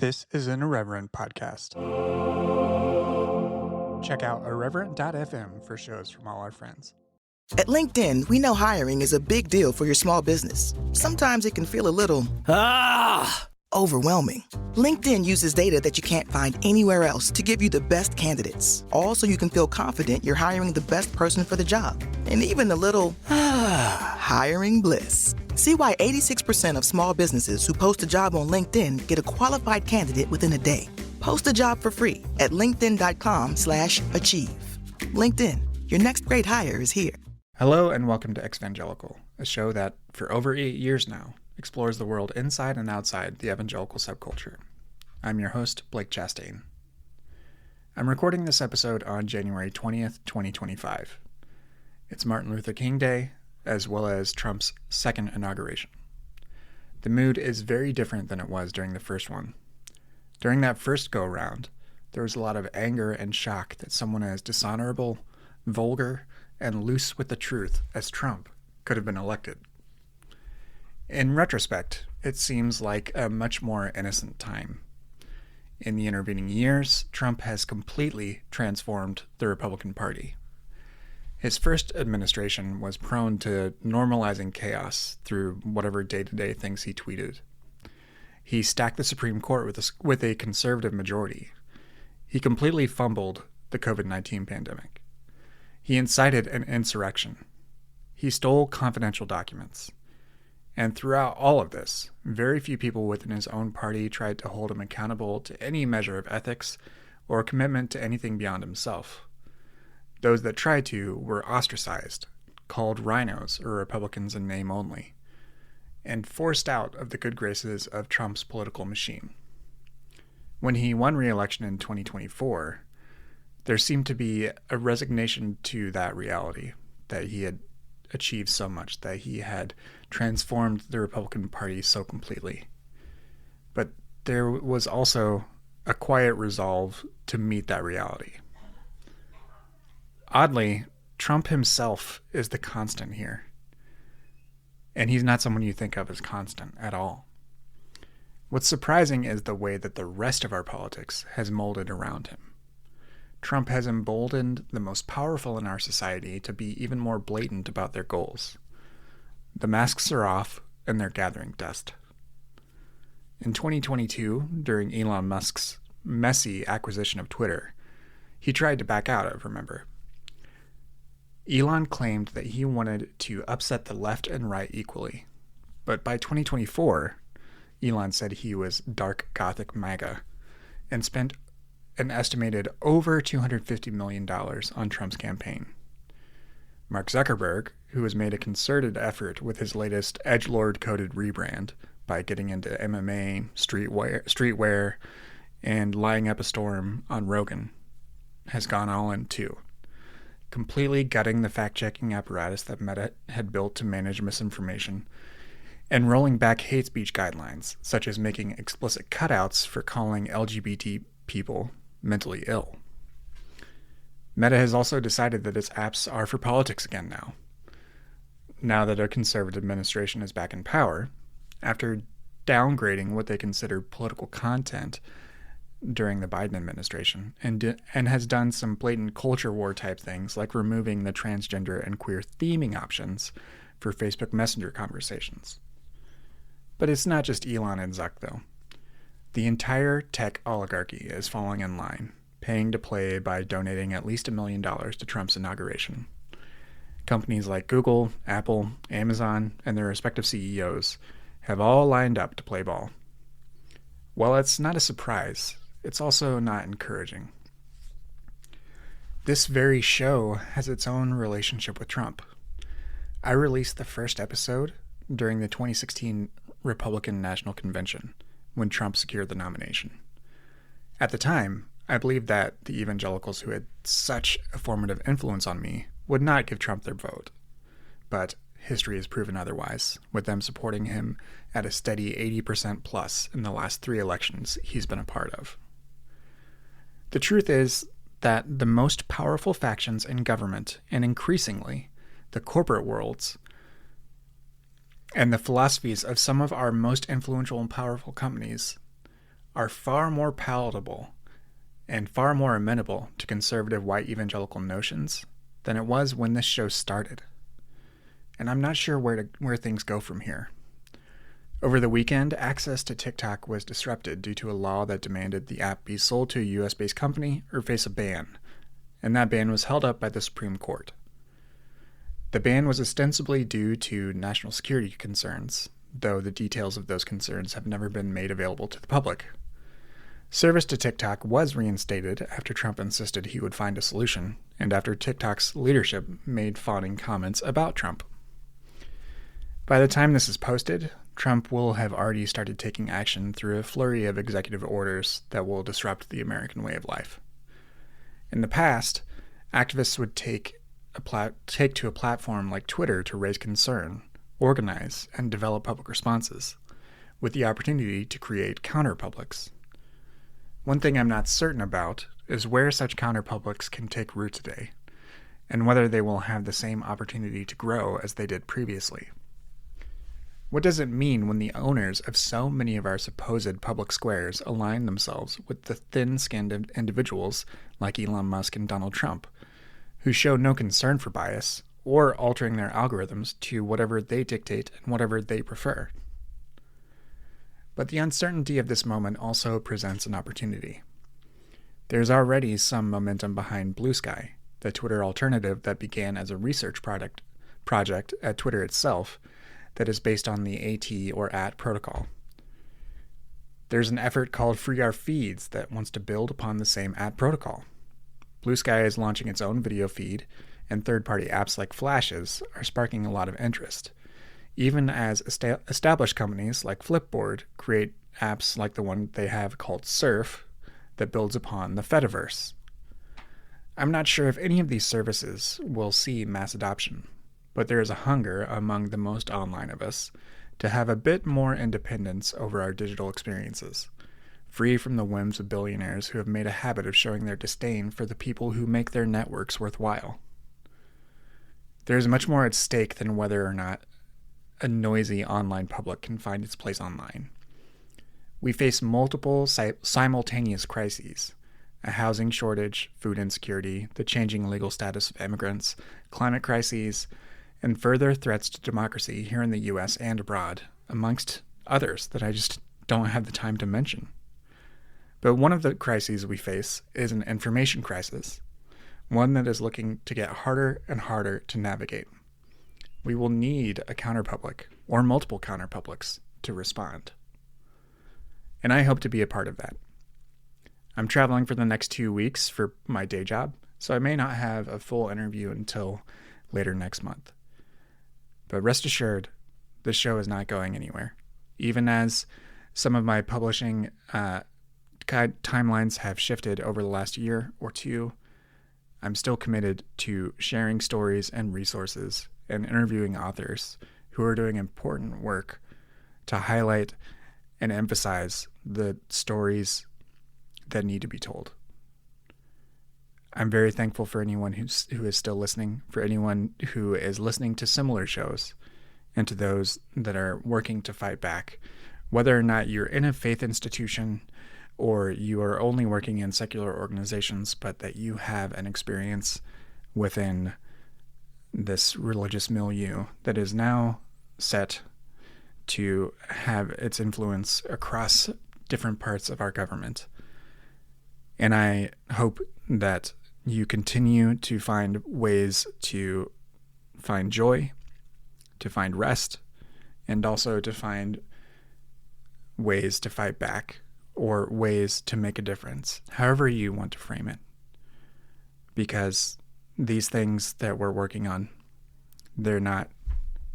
This is an Irreverent podcast. Check out irreverent.fm for shows from all our friends. At LinkedIn, we know hiring is a big deal for your small business. Sometimes it can feel a little overwhelming. LinkedIn uses data that you can't find anywhere else to give you the best candidates, all so you can feel confident you're hiring the best person for the job. And even a little hiring bliss. See why 86% of small businesses who post a job on LinkedIn get a qualified candidate within a day. Post a job for free at linkedin.com/achieve. LinkedIn, your next great hire is here. Hello and welcome to Exvangelical, a show that, for over 8 years now, explores the world inside and outside the evangelical subculture. I'm your host, Blake Chastain. I'm recording this episode on January 20th, 2025. It's Martin Luther King Day, as well as Trump's second inauguration. The mood is very different than it was during the first one. During that first go-round, there was a lot of anger and shock that someone as dishonorable, vulgar, and loose with the truth as Trump could have been elected. In retrospect, it seems like a much more innocent time. In the intervening years, Trump has completely transformed the Republican Party. His first administration was prone to normalizing chaos through whatever day-to-day things he tweeted. He stacked the Supreme Court with a conservative majority. He completely fumbled the COVID-19 pandemic. He incited an insurrection. He stole confidential documents. And throughout all of this, very few people within his own party tried to hold him accountable to any measure of ethics or commitment to anything beyond himself. Those that tried to were ostracized, called rhinos or Republicans in name only, and forced out of the good graces of Trump's political machine. When he won re-election in 2024, there seemed to be a resignation to that reality, that he had achieved so much, that he had transformed the Republican Party so completely. But there was also a quiet resolve to meet that reality. Oddly, Trump himself is the constant here. And he's not someone you think of as constant at all. What's surprising is the way that the rest of our politics has molded around him. Trump has emboldened the most powerful in our society to be even more blatant about their goals. The masks are off and they're gathering dust. In 2022, during Elon Musk's messy acquisition of Twitter, he tried to back out of, remember? Elon claimed that he wanted to upset the left and right equally. But by 2024, Elon said he was dark Gothic MAGA and spent an estimated over $250 million on Trump's campaign. Mark Zuckerberg, who has made a concerted effort with his latest edgelord-coded rebrand by getting into MMA, streetwear, and lying up a storm on Rogan, has gone all in too, completely gutting the fact-checking apparatus that Meta had built to manage misinformation, and rolling back hate speech guidelines, such as making explicit cutouts for calling LGBT people mentally ill. Meta has also decided that its apps are for politics again now. Now that a conservative administration is back in power, after downgrading what they considered political content during the Biden administration, and has done some blatant culture war type things like removing the transgender and queer theming options for Facebook Messenger conversations. But it's not just Elon and Zuck, though. The entire tech oligarchy is falling in line, paying to play by donating at least $1 million to Trump's inauguration. Companies like Google, Apple, Amazon, and their respective CEOs have all lined up to play ball. While it's not a surprise, it's also not encouraging. This very show has its own relationship with Trump. I released the first episode during the 2016 Republican National Convention, when Trump secured the nomination. At the time, I believed that the evangelicals who had such a formative influence on me would not give Trump their vote. But history has proven otherwise, with them supporting him at a steady 80% plus in the last 3 elections he's been a part of. The truth is that the most powerful factions in government, and increasingly the corporate worlds, and the philosophies of some of our most influential and powerful companies are far more palatable and far more amenable to conservative white evangelical notions than it was when this show started. And I'm not sure where things go from here. Over the weekend, access to TikTok was disrupted due to a law that demanded the app be sold to a US-based company or face a ban, and that ban was held up by the Supreme Court. The ban was ostensibly due to national security concerns, though the details of those concerns have never been made available to the public. Service to TikTok was reinstated after Trump insisted he would find a solution, and after TikTok's leadership made fawning comments about Trump. By the time this is posted, Trump will have already started taking action through a flurry of executive orders that will disrupt the American way of life. In the past, activists would take to a platform like Twitter to raise concern, organize, and develop public responses, with the opportunity to create counterpublics. One thing I'm not certain about is where such counterpublics can take root today, and whether they will have the same opportunity to grow as they did previously. What does it mean when the owners of so many of our supposed public squares align themselves with the thin-skinned individuals like Elon Musk and Donald Trump, who show no concern for bias or altering their algorithms to whatever they dictate and whatever they prefer? But the uncertainty of this moment also presents an opportunity. There's already some momentum behind Blue Sky, the Twitter alternative that began as a research project at Twitter itself that is based on the AT or AT protocol. There's an effort called Free Our Feeds that wants to build upon the same AT protocol. Blue Sky is launching its own video feed, and third-party apps like Flashes are sparking a lot of interest, even as established companies like Flipboard create apps like the one they have called Surf that builds upon the Fediverse. I'm not sure if any of these services will see mass adoption, but there is a hunger among the most online of us to have a bit more independence over our digital experiences, free from the whims of billionaires who have made a habit of showing their disdain for the people who make their networks worthwhile. There is much more at stake than whether or not a noisy online public can find its place online. We face multiple simultaneous crises: a housing shortage, food insecurity, the changing legal status of immigrants, climate crises, and further threats to democracy here in the US and abroad, amongst others that I just don't have the time to mention. But one of the crises we face is an information crisis, one that is looking to get harder and harder to navigate. We will need a counterpublic, or multiple counterpublics, to respond. And I hope to be a part of that. I'm traveling for the next 2 weeks for my day job, so I may not have a full interview until later next month. But rest assured, this show is not going anywhere. Even as some of my publishing timelines have shifted over the last year or two, I'm still committed to sharing stories and resources and interviewing authors who are doing important work to highlight and emphasize the stories that need to be told. I'm very thankful for anyone who is still listening, for anyone who is listening to similar shows, and to those that are working to fight back, whether or not you're in a faith institution or you are only working in secular organizations, but that you have an experience within this religious milieu that is now set to have its influence across different parts of our government. And I hope that you continue to find ways to find joy, to find rest, and also to find ways to fight back or ways to make a difference, however you want to frame it. Because these things that we're working on, they're not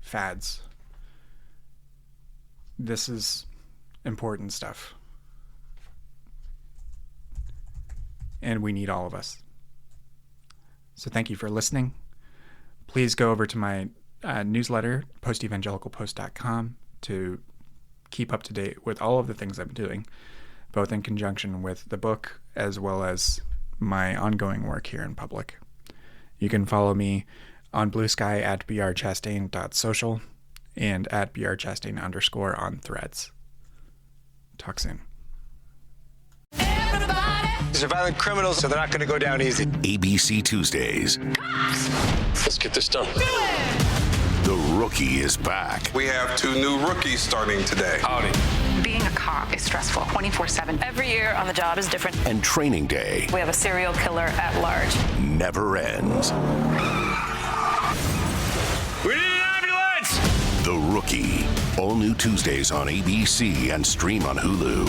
fads. This is important stuff. And we need all of us. So thank you for listening. Please go over to my newsletter, postevangelicalpost.com, to keep up to date with all of the things I'm doing, both in conjunction with the book as well as my ongoing work here in public. You can follow me on Blue Sky at brchastain.social and at brchastain_ on Threads. Talk soon. These are violent criminals, so they're not going to go down easy. ABC Tuesdays. Let's get this done. The Rookie is back. We have 2 new rookies starting today. Howdy. Being a cop is stressful 24/7. Every year on the job is different. And Training Day We have a serial killer at large. never ends. We need an ambulance! The Rookie. All new Tuesdays on ABC and stream on Hulu.